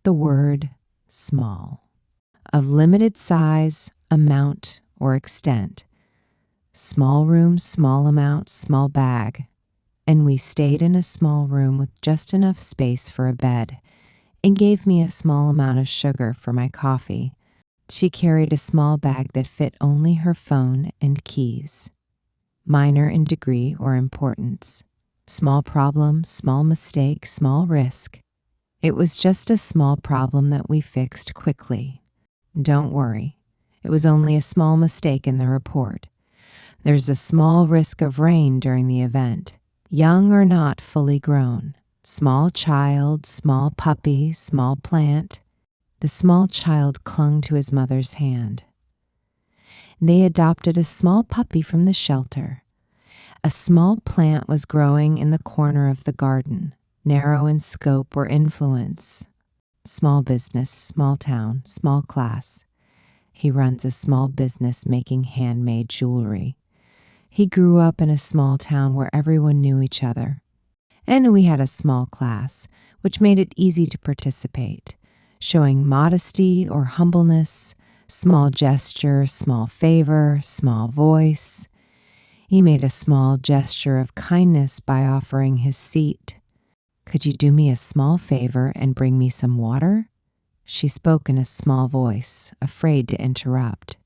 the word small, of limited size, amount, or extent. Small room, small amount, small bag. And we stayed in a small room with just enough space for a bed and gave me a small amount of sugar for my coffee. She carried a small bag that fit only her phone and keys. Minor in degree or importance. Small problem, small mistake, small risk. It was just a small problem that we fixed quickly. Don't worry, it was only a small mistake in the report. There's a small risk of rain during the event, young or not fully grown. Small child, small puppy, small plant. The small child clung to his mother's hand. They adopted a small puppy from the shelter. A small plant was growing in the corner of the garden, narrow in scope or influence. Small business, small town, small class. He runs a small business making handmade jewelry. He grew up in a small town where everyone knew each other. And we had a small class, which made it easy to participate, showing modesty or humbleness, small gesture, small favor, small voice. He made a small gesture of kindness by offering his seat. Could you do me a small favor and bring me some water? She spoke in a small voice, afraid to interrupt.